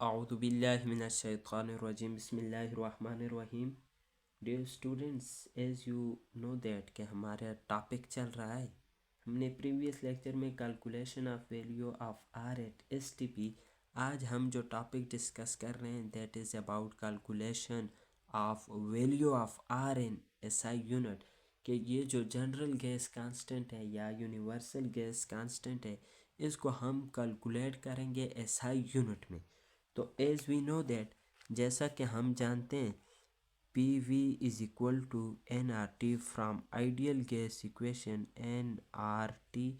A'udhu billahi minash shaitanir rajim. Bismillahir rahmanir rahim. Dear students, as you know that कि हमारा topic चल रहा है, हमने प्रीवियस लेक्चर में calculation of value of R at S T P. आज हम जो टॉपिक डिस्कस कर रहे हैं that is about calculation of value of R in SI unit. कि ये जो जनरल गैस कांस्टेंट है या यूनिवर्सल गैस कांस्टेंट है, इसको हम कैलकुलेट करेंगे एसआई यूनिट में। तो एज वी नो दैट, जैसा कि हम जानते हैं, P V is equal to n R T from ideal gas equation n R T.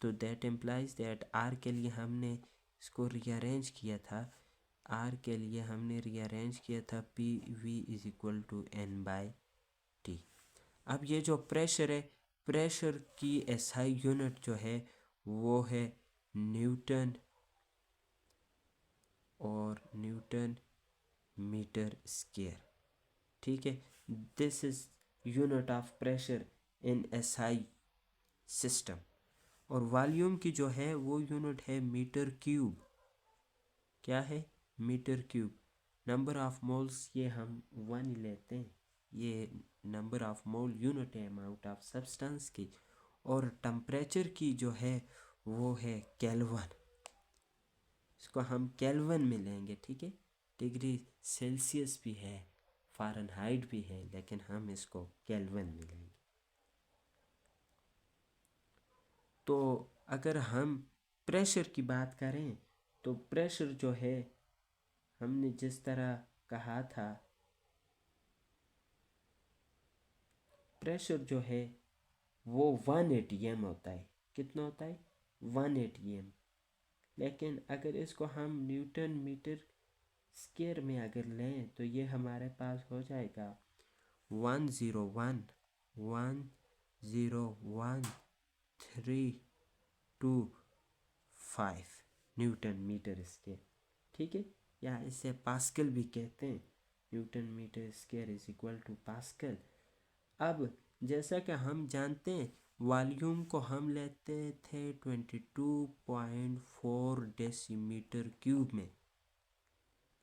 तो दैट इम्प्लाइज दैट आर के लिए हमने इसको रीअरेंज किया था, आर के लिए हमने रीअरेंज किया था P V is equal to n by T. अब ये जो प्रेशर है, प्रेशर की एसआई यूनिट जो है वो है न्यूटन और न्यूटन मीटर स्क्वायर। ठीक है, this is unit of pressure in SI system. और वॉल्यूम की जो है वो यूनिट है मीटर क्यूब। क्या है? Metre cube. Number of moles ये हम 1 लेते हैं, ये नंबर ऑफ मोल यूनिट है अमाउंट ऑफ सब्सटेंस की। और टेम्परेचर की जो है वो है केल्विन, इसको हम केल्विन में लेंगे। ठीक है, डिग्री सेल्सियस भी है, फ़ारेनहाइट भी है, लेकिन हम इसको केल्विन में लेंगे। तो अगर हम प्रेशर की बात करें तो प्रेशर जो है, हमने जिस तरह कहा था, प्रेशर जो है वो 1 atm होता है। कितना होता है? 1 atm। लेकिन अगर इसको हम न्यूटन मीटर स्क्वायर में अगर लें तो ये हमारे पास हो जाएगा 101.325 न्यूटन मीटर स्क्वायर। ठीक है, या इसे पास्कल भी कहते हैं। Newton metre square is equal to pascal. अब जैसा कि हम जानते हैं, वॉल्यूम को हम लेते थे 22.4 डेसीमीटर क्यूब में,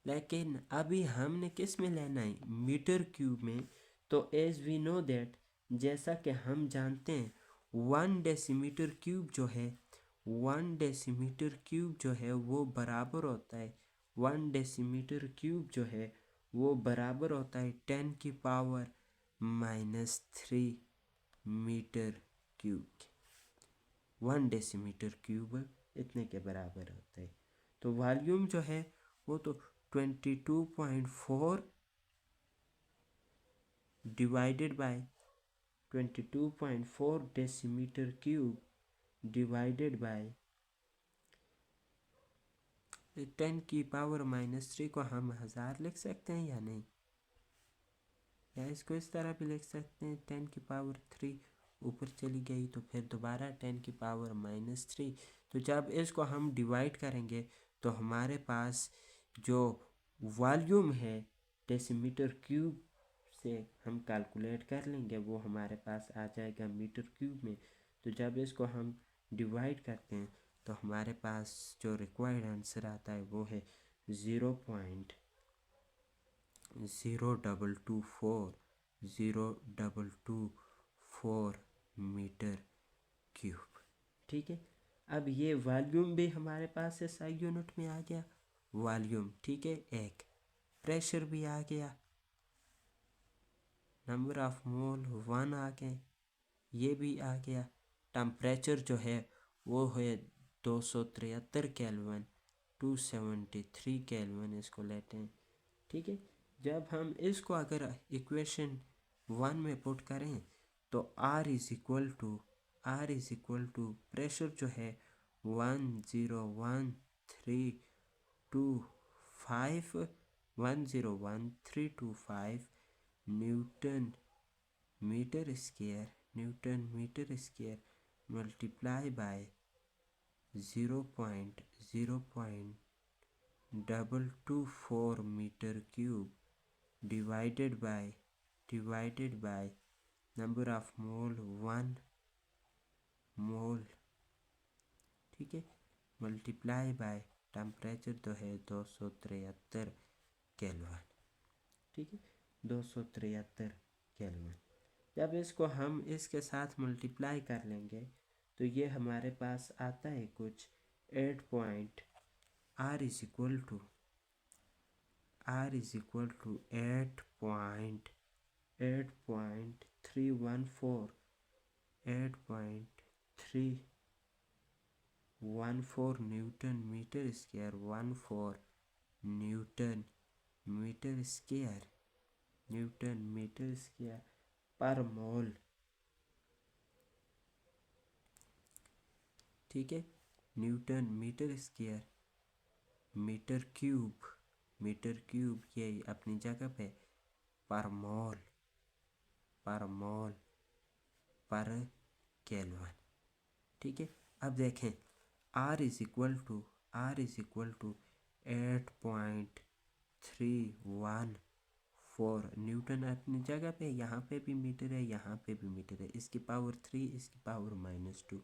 लेकिन अभी हमने किस में लेना है? मीटर क्यूब में। तो एज वी नो दैट, जैसा कि हम जानते हैं, 1 डेसीमीटर क्यूब जो है वो बराबर होता है, 1 डेसीमीटर क्यूब जो है वो बराबर होता है 10⁻³ मीटर क्यूब। 1 डेसीमीटर क्यूब इतने के बराबर होता है। तो वॉल्यूम जो है वो तो 22.4 divided by 22.4 decimetre cube divided bye 10⁻³ को हम 1000 लिख सकते हैं या नहीं? या इसको इस तरह भी लिख सकते हैं, 10⁻³ ऊपर चली गई तो फिर दोबारा 10⁻³ तो जब इसको हम डिवाइड करेंगे तो हमारे पास जो वॉल्यूम है डेसीमीटर क्यूब से हम कैलकुलेट कर लेंगे, वो हमारे पास आ जाएगा मीटर क्यूब में। तो जब इसको हम डिवाइड करते हैं तो हमारे पास जो रिक्वायर्ड आंसर आता है वो है 0.0224 मीटर क्यूब। ठीक है, अब ये वॉल्यूम भी हमारे पास एसआई यूनिट में आ गया, वॉल्यूम। ठीक है, एक प्रेशर भी आ गया, नंबर ऑफ मोल 1 आ गए, ये भी आ गया। टेम्परेचर जो है वो है 273 केल्विन, 273 केल्विन इसको लेते हैं। ठीक है, जब हम इसको अगर इक्वेशन 1 में पुट करें तो R is equal to pressure जो है 101,325 newton metre square multiply by 0.224 metre cube divided by number of mole 1 mole. ठीक है, मल्टीप्लाई बाय टेम्परेचर तो है 273 केल्विन। ठीक है, 273 केल्विन। जब इसको हम इसके साथ मल्टीप्लाई कर लेंगे तो ये हमारे पास आता है कुछ 8 point R is equal to 8.314 newton metre square 14 newton metre square per mole. ठीक है, newton metre square metre cube ये अपनी जगह पे पर मोल पर केल्विन। ठीक है, अब देखें R is equal to 8.314 newton अपनी जगह पे, यहाँ पे भी मीटर है, यहाँ पे भी मीटर है, इसकी पावर 3 इसकी पावर -2,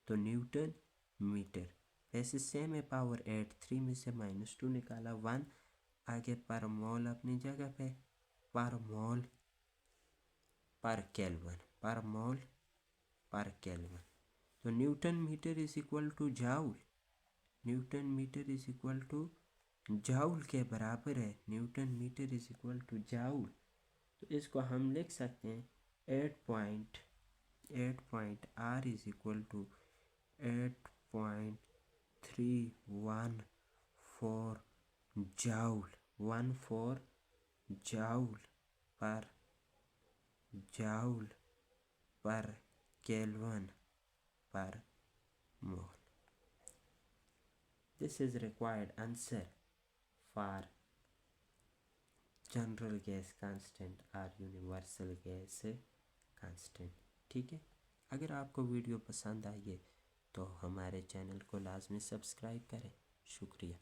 तो न्यूटन मीटर। वैसे सेम है, पावर 8 3 में से -2 निकाला 1, आगे पर मोल अपनी जगह पे, पर मोल पर केल्विन तो newton metre is equal to joule. Newton metre is equal to joule के बराबर है। Newton metre is equal to joule, तो इसको हम लिख सकते हैं 8 R is equal to 8.314 joule 14 joule per kelvin per mole. This is required answer for general gas constant or universal gas constant। ठीक है, अगर आपको वीडियो पसंद आई है तो हमारे चैनल को लाजमी सब्सक्राइब करें। शुक्रिया।